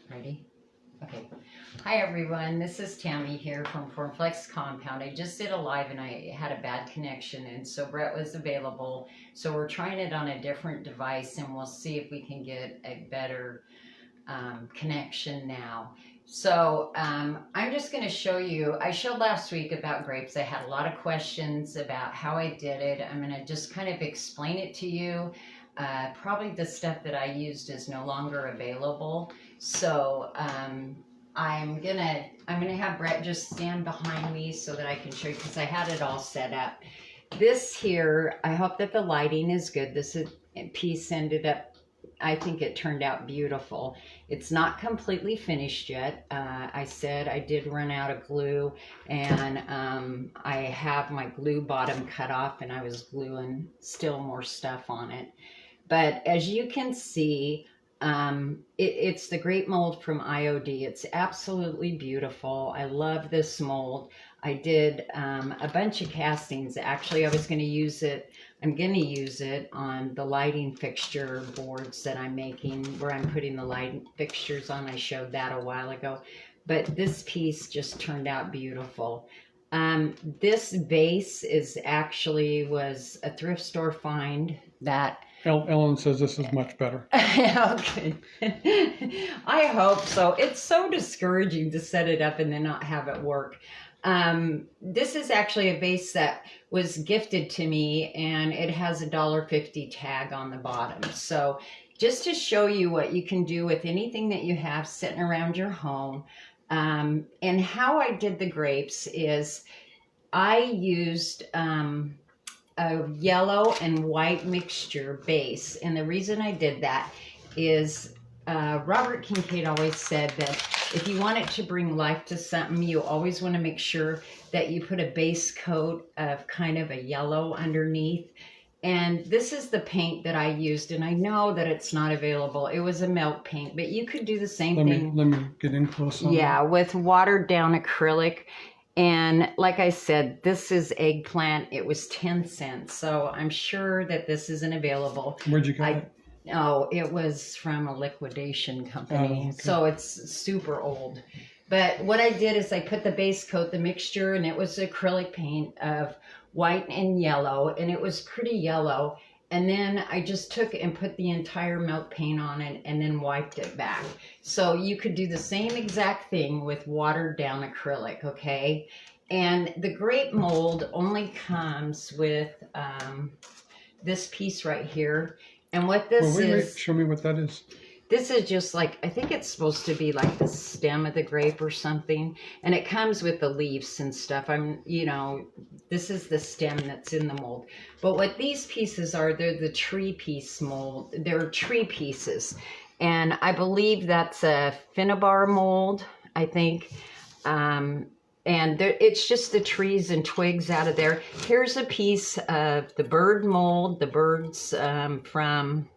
Ready? Okay. Hi everyone, this is Tammy here from Formflex Compound. I just did a live and I had a bad connection, and so Brett was available. So we're trying it on a different device and we'll see if we can get a better connection now. So I'm just going to show you, I showed last week about grapes. I had a lot of questions about how I did it. I'm going to just kind of explain it to you. Probably the stuff that I used is no longer available. So I'm gonna have Brett just stand behind me so that I can show you, because I had it all set up. This here, I hope that the lighting is good. This piece ended up, I think it turned out beautiful. It's not completely finished yet. I said I did run out of glue, and I have my glue bottom cut off and I was gluing still more stuff on it. But as you can see, it's the grape mold from IOD. It's absolutely beautiful. I love this mold. I did a bunch of castings. Actually, I was going to use it. I'm going to use it on the lighting fixture boards that I'm making, where I'm putting the light fixtures on. I showed that a while ago. But this piece just turned out beautiful. This base was a thrift store find that Ellen says this is much better. Okay. I hope so. It's so discouraging to set it up and then not have it work. This is actually a base that was gifted to me, and it has a $1.50 tag on the bottom. So just to show you what you can do with anything that you have sitting around your home. And how I did the grapes is I used a yellow and white mixture base. And the reason I did that is Robert Kincaid always said that if you want it to bring life to something, you always want to make sure that you put a base coat of kind of a yellow underneath. And this is the paint that I used, and I know that it's not available. It was a milk paint, but you could do the same thing. Let me get in close on that. With watered down acrylic. And like I said, this is eggplant. It was 10 cents. So I'm sure that this isn't available. Where'd you get it? Oh, it was from a liquidation company. Oh, okay. So it's super old. But what I did is I put the base coat, the mixture, and it was acrylic paint of white and yellow. And it was pretty yellow. And then I just took and put the entire milk paint on it and then wiped it back. So you could do the same exact thing with watered down acrylic, okay? And the grape mold only comes with this piece right here. And what this is... Show me what that is. This is just like, I think it's supposed to be like the stem of the grape or something. And it comes with the leaves and stuff. This is the stem that's in the mold. But what these pieces are, they're the tree piece mold. They're tree pieces. And I believe that's a Finnabar mold, I think. And it's just the trees and twigs out of there. Here's a piece of the bird mold. The birds from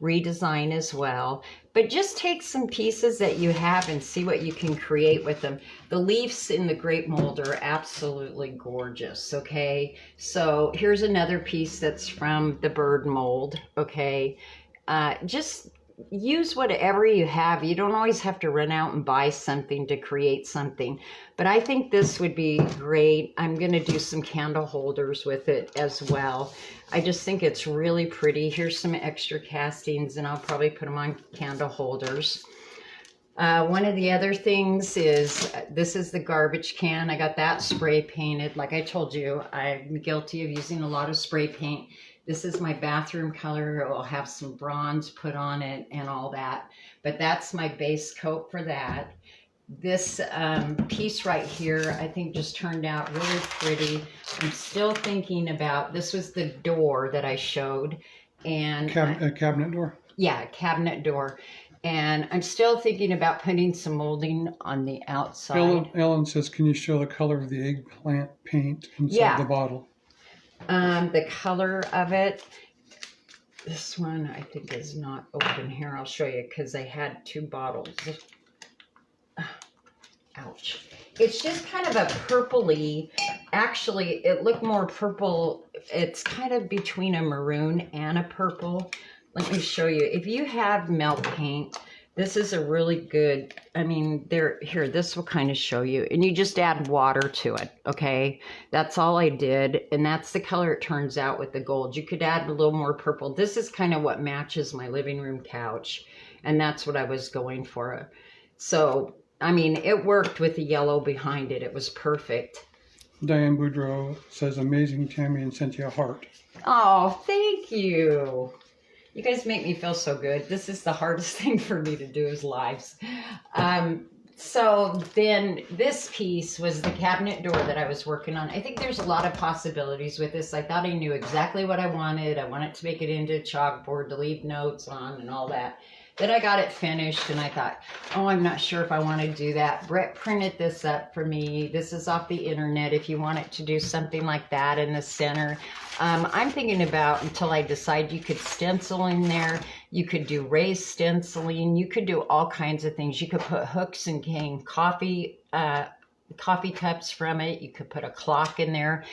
Redesign as well. But just take some pieces that you have and see what you can create with them. The leaves in the grape mold are absolutely gorgeous, okay? So here's another piece that's from the bird mold, okay? Just use whatever you have. You don't always have to run out and buy something to create something. But I think this would be great. I'm going to do some candle holders with it as well. I just think it's really pretty. Here's some extra castings, and I'll probably put them on candle holders. One of the other things is, this is the garbage can. I got that spray painted. Like I told you, I'm guilty of using a lot of spray paint. This is my bathroom color. It will have some bronze put on it and all that. But that's my base coat for that. This piece right here, I think just turned out really pretty. I'm still thinking about, this was the door that I showed. And a cabinet door? Yeah, a cabinet door. And I'm still thinking about putting some molding on the outside. Ellen says, can you show the color of the eggplant paint inside the bottle? The color of it, this one I think is not open here. I'll show you because I had two bottles. Ouch. It's just kind of a purpley, actually it looked more purple. It's kind of between a maroon and a purple. let me show you. If you have melt paint, this is a really good, I mean, here, this will kind of show you. And you just add water to it, okay? That's all I did. And that's the color it turns out with the gold. You could add a little more purple. This is kind of what matches my living room couch. And that's what I was going for. So, I mean, it worked with the yellow behind it. It was perfect. Diane Boudreau says, amazing, Tammy, and sent you a heart. Oh, thank you. You guys make me feel so good. This is the hardest thing for me to do is lives. So then this piece was the cabinet door that I was working on. I think there's a lot of possibilities with this. I thought I knew exactly what I wanted. I wanted to make it into a chalkboard to leave notes on and all that. Then I got it finished and I thought, oh, I'm not sure if I want to do that. Brett printed this up for me. This is off the internet if you want it to do something like that in the center. I'm thinking about, until I decide, you could stencil in there. You could do raised stenciling. You could do all kinds of things. You could put hooks and hang coffee cups from it. You could put a clock in there.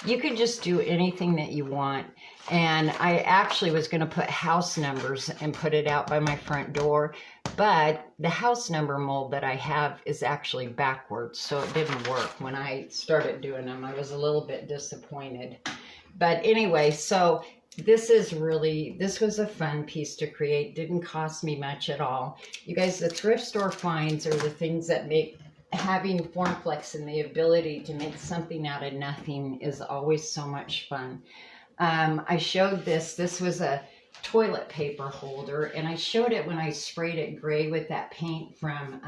You could just do anything that you want. And I actually was going to put house numbers and put it out by my front door, but the house number mold that I have is actually backwards, so it didn't work. When I started doing them, I was a little bit disappointed. But anyway, so this was a fun piece to create. Didn't cost me much at all. You guys, the thrift store finds are the things that make having Formflex and the ability to make something out of nothing is always so much fun. I showed this was a toilet paper holder, and I showed it when I sprayed it gray with that paint from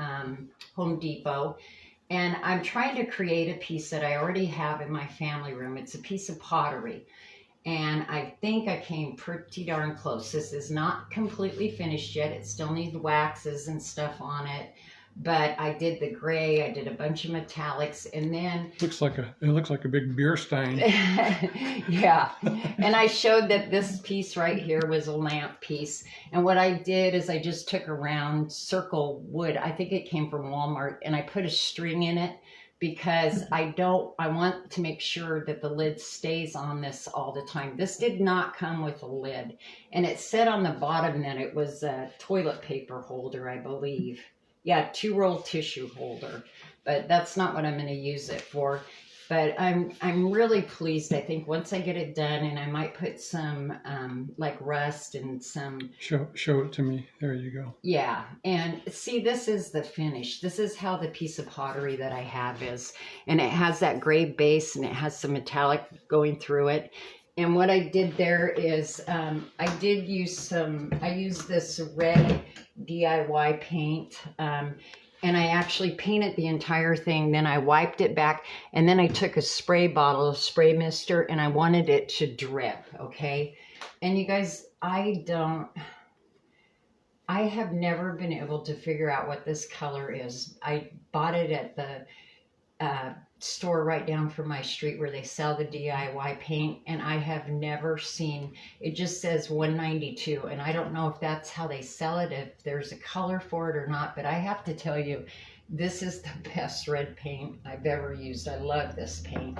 Home Depot. And I'm trying to create a piece that I already have in my family room. It's a piece of pottery. And I think I came pretty darn close. This is not completely finished yet. It still needs waxes and stuff on it. But I did the gray, I did a bunch of metallics, and then... It looks like a big beer stein. Yeah. And I showed that this piece right here was a lamp piece. And what I did is I just took a round circle wood. I think it came from Walmart, and I put a string in it because I want to make sure that the lid stays on this all the time. This did not come with a lid. And it said on the bottom that it was a toilet paper holder, I believe. Yeah, 2-roll tissue holder, but that's not what I'm going to use it for. But I'm really pleased. I think once I get it done, and I might put some like rust and some... Show it to me. There you go. Yeah, and see, this is the finish. This is how the piece of pottery that I have is. And it has that gray base, and it has some metallic going through it. And what I did there is I used this red DIY paint, and I actually painted the entire thing. Then I wiped it back, and then I took a spray bottle of spray mister, and I wanted it to drip, okay? And you guys, I have never been able to figure out what this color is. I bought it at the store right down from my street where they sell the DIY paint, and I have never seen, it just says 192, and I don't know if that's how they sell it, if there's a color for it or not, but I have to tell you, this is the best red paint I've ever used. I love this paint.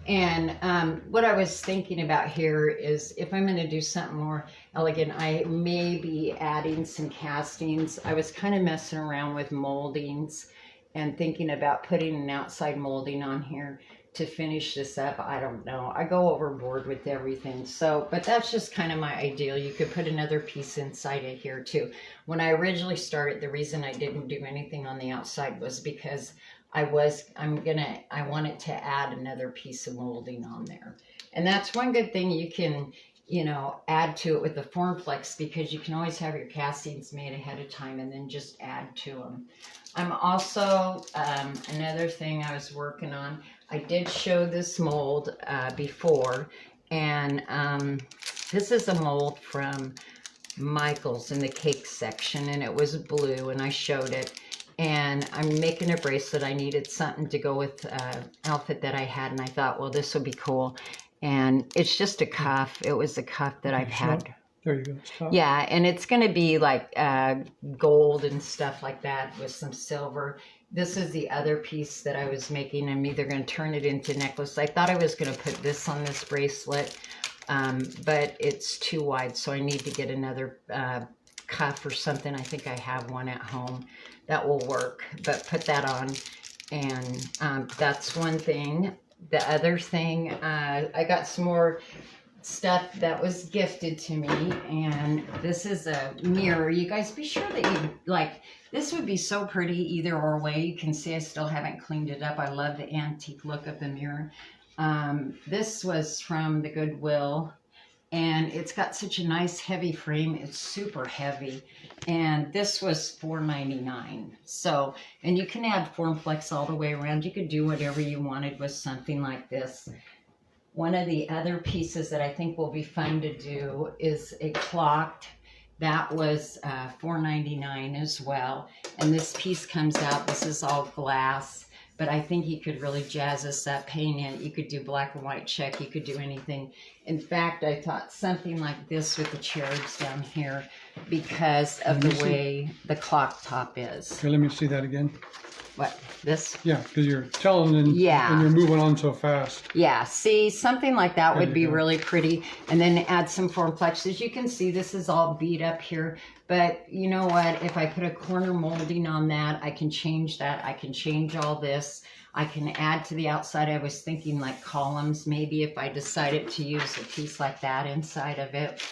And what I was thinking about here is if I'm going to do something more elegant, I may be adding some castings. I was kind of messing around with moldings and thinking about putting an outside molding on here to finish this up. I don't know. I go overboard with everything. So, but that's just kind of my ideal. You could put another piece inside it here too. When I originally started, the reason I didn't do anything on the outside was because I wanted to add another piece of molding on there. And that's one good thing you can, add to it with the Formflex, because you can always have your castings made ahead of time and then just add to them. I'm also, another thing I was working on, I did show this mold before, and this is a mold from Michael's in the cake section, and it was blue, and I showed it. And I'm making a bracelet. I needed something to go with outfit that I had, and I thought, well, this would be cool. And it's just a cuff. It was a cuff that I've had. There you go. Stop. Yeah, and it's going to be like gold and stuff like that with some silver. This is the other piece that I was making. I'm either going to turn it into necklace. I thought I was going to put this on this bracelet. but it's too wide, so I need to get another cuff or something. I think I have one at home that will work, but put that on, and that's one thing. The other thing, I got some more stuff that was gifted to me, and this is a mirror. You guys be sure that you like this. Would be so pretty either or way. You can see I still haven't cleaned it up. I love the antique look of the mirror. This was from the Goodwill, and it's got such a nice heavy frame. It's super heavy, and this was $4.99. So, and you can add Formflex all the way around. You could do whatever you wanted with something like this. One of the other pieces that I think will be fun to do is a clocked. That was $4.99 as well. And this piece comes out. This is all glass, but I think you could really jazz this up, paint it. You could do black and white check. You could do anything. In fact, I thought something like this with the cherubs down here because of the way the clock top is. Okay, let me see that again. What, this? Yeah, because you're telling and you're moving on so fast. Yeah, see, something like that would be go. really pretty. And then add some Formflex. As you can see, this is all beat up here. But you know what? If I put a corner molding on that, I can change that. I can change all this. I can add to the outside. I was thinking like columns, maybe if I decided to use a piece like that inside of it.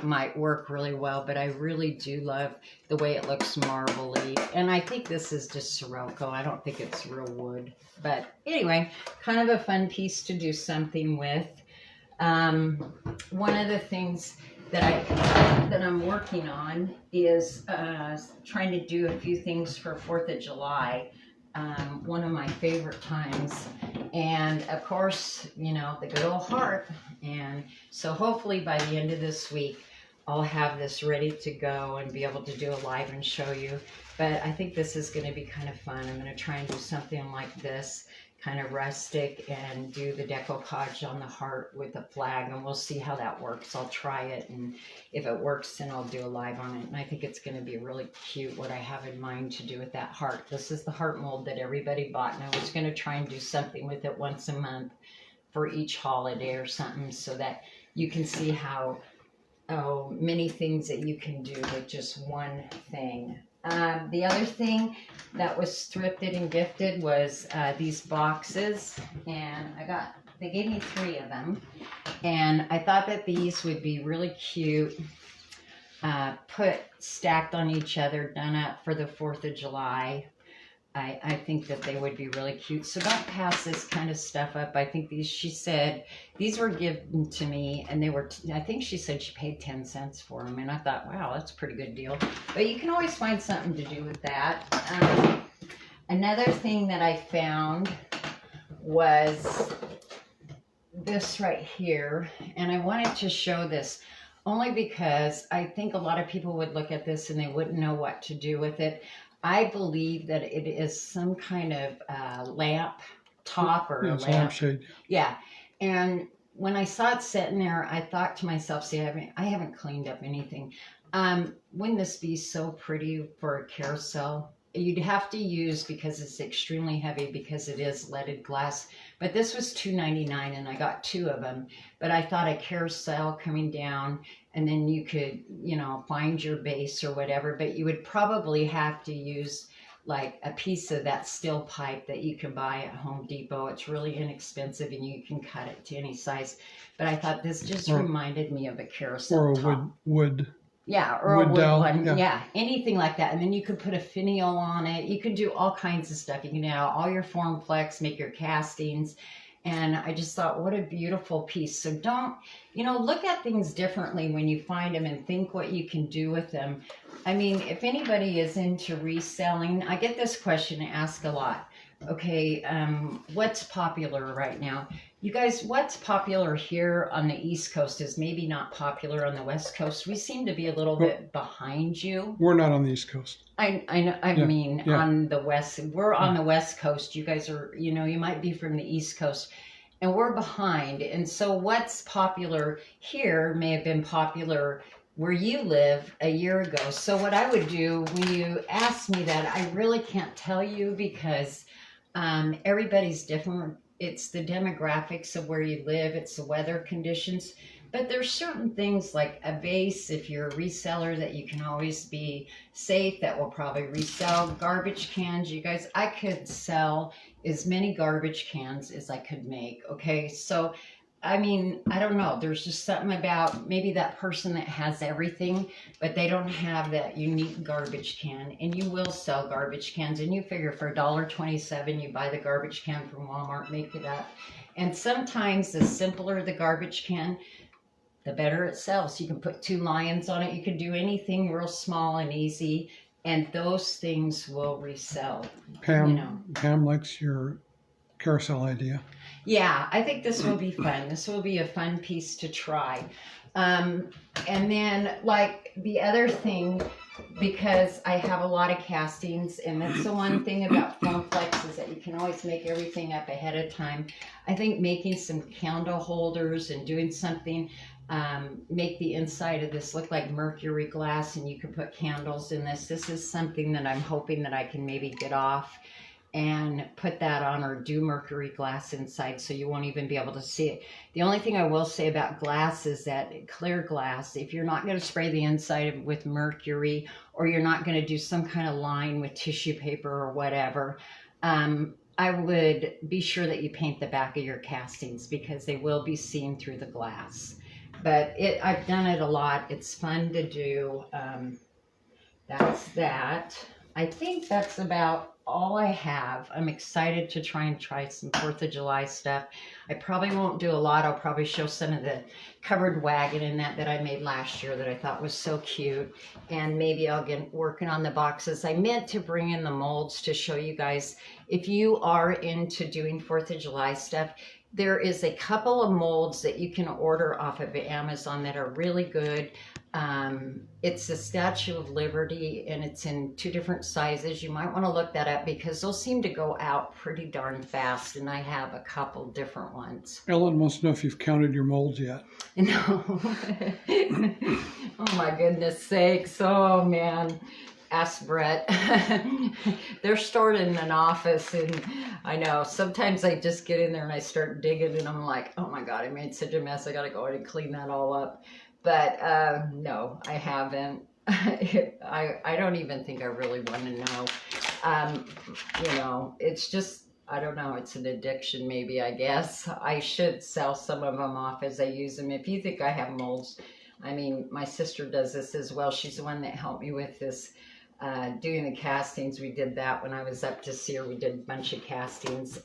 Might work really well, but I really do love the way it looks marbly, and I think this is just Sirocco. I don't think it's real wood, but anyway, kind of a fun piece to do something with. One of the things that I'm working on is trying to do a few things for 4th of July. One of my favorite times, and of course, you know, the good old heart. And so hopefully by the end of this week I'll have this ready to go and be able to do a live and show you. But I think this is going to be kind of fun. I'm going to try and do something like this, kind of rustic, and do the decoupage on the heart with a flag, and we'll see how that works. I'll try it, and if it works, then I'll do a live on it. And I think it's going to be really cute what I have in mind to do with that heart. This is the heart mold that everybody bought, and I was going to try and do something with it once a month for each holiday or something, so that you can see how many things that you can do with just one thing. The other thing that was thrifted and gifted was these boxes, and they gave me 3 of them, and I thought that these would be really cute, put stacked on each other, done up for the 4th of July. I think that they would be really cute. So don't pass this kind of stuff up. I think she said, these were given to me, and they were, I think she said she paid 10 cents for them. And I thought, wow, that's a pretty good deal. But you can always find something to do with that. Another thing that I found was this right here. And I wanted to show this only because I think a lot of people would look at this and they wouldn't know what to do with it. I believe that it is some kind of lamp top or a lampshade. Yeah. And when I saw it sitting there, I thought to myself, see, I haven't cleaned up anything. Wouldn't this be so pretty for a carousel? You'd have to use, because it's extremely heavy, because it is leaded glass. But this was $2.99, and I got 2 of them. But I thought a carousel coming down, and then you could, you know, find your base or whatever. But you would probably have to use like a piece of that steel pipe that you can buy at Home Depot. It's really inexpensive, and you can cut it to any size. But I thought this just reminded me of a carousel or a top. wood. Yeah, or a wood dowel, one. Yeah, anything like that. And then you could put a finial on it. You could do all kinds of stuff. You can do all your Formflex, make your castings. And I just thought, what a beautiful piece. So don't, you know, look at things differently when you find them and think what you can do with them. I mean, if anybody is into reselling, I get this question asked a lot. Okay, what's popular right now? You guys, what's popular here on the East Coast is maybe not popular on the West Coast. We seem to be a little bit behind you. We're not on the East Coast. I know. I mean, on the West. We're on the West Coast. You guys are, you know, you might be from the East Coast. And we're behind. And so what's popular here may have been popular where you live a year ago. So what I would do when you ask me that, I really can't tell you, because everybody's different it's the demographics of where you live, it's the weather conditions. But there's certain things like a vase, if you're a reseller, that you can always be safe, that will probably resell. Garbage cans, you guys, I could sell as many garbage cans as I could make, okay? So, I mean, I don't know. There's just something about maybe that person that has everything, but they don't have that unique garbage can. And you will sell garbage cans, and you figure for $1.27, you buy the garbage can from Walmart, make it up. And sometimes the simpler the garbage can, the better it sells. You can put 2 lions on it. You can do anything real small and easy, and those things will resell. Pam likes your carousel idea. Yeah, I think this will be fun. This will be a fun piece to try. And then, like, the other thing, because I have a lot of castings, and that's the one thing about FoamFlex is that you can always make everything up ahead of time. I think making some candle holders and doing something, make the inside of this look like mercury glass, and you can put candles in this. This is something that I'm hoping that I can maybe get off and put that on, or do mercury glass inside so you won't even be able to see it. The only thing I will say about glass is that clear glass, if you're not going to spray the inside with mercury, or you're not going to do some kind of line with tissue paper or whatever, I would be sure that you paint the back of your castings, because they will be seen through the glass. But I've done it a lot. It's fun to do. That's that. I think that's about all I have. I'm excited to try some 4th of July stuff. I probably won't do a lot. I'll probably show some of the covered wagon and that I made last year that I thought was so cute. And maybe I'll get working on the boxes. I meant to bring in the molds to show you guys. If you are into doing 4th of July stuff, there is a couple of molds that you can order off of Amazon that are really good. It's the Statue of Liberty, and it's in 2 different sizes. You might want to look that up, because they'll seem to go out pretty darn fast, and I have a couple different ones. Ellen wants to know if you've counted your molds yet. No. Oh my goodness sakes. Oh man. Ask Brett. They're stored in an office, and I know sometimes I just get in there and I start digging, and I'm like, oh my god, I made such a mess. I gotta go in and clean that all up. But no, I haven't. I don't even think I really want to know. You know, it's just, I don't know, it's an addiction maybe, I guess. I should sell some of them off as I use them. If you think I have molds, I mean, my sister does this as well. She's the one that helped me with this, doing the castings. We did that when I was up to see her. We did a bunch of castings.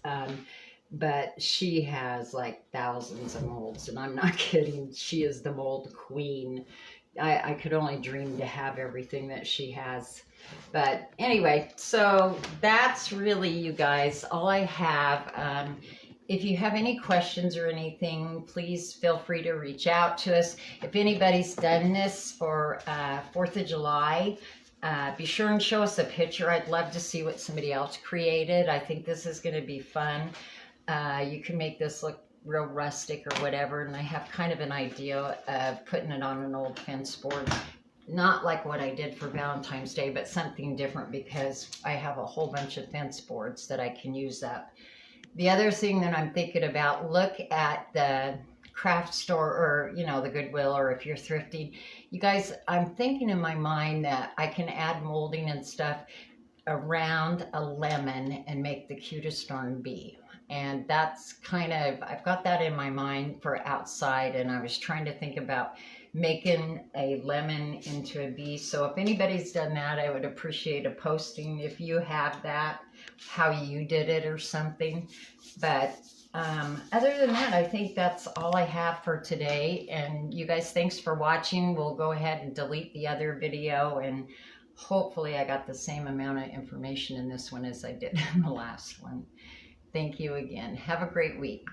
But she has like thousands of molds, and I'm not kidding. She is the mold queen. I could only dream to have everything that she has. But anyway, so that's really, you guys, all I have. If you have any questions or anything, please feel free to reach out to us. If anybody's done this for 4th of July, be sure and show us a picture. I'd love to see what somebody else created. I think this is going to be fun. You can make this look real rustic or whatever, and I have kind of an idea of putting it on an old fence board. Not like what I did for Valentine's Day, but something different, because I have a whole bunch of fence boards that I can use up. The other thing that I'm thinking about, look at the craft store, or, you know, the Goodwill, or if you're thrifting. You guys, I'm thinking in my mind that I can add molding and stuff around a lemon and make the cutest darn bee. And that's kind of, I've got that in my mind for outside, and I was trying to think about making a lemon into a bee. So if anybody's done that, I would appreciate a posting if you have that, how you did it or something. But other than that, I think that's all I have for today. And you guys, thanks for watching. We'll go ahead and delete the other video, and hopefully I got the same amount of information in this one as I did in the last one. Thank you again. Have a great week.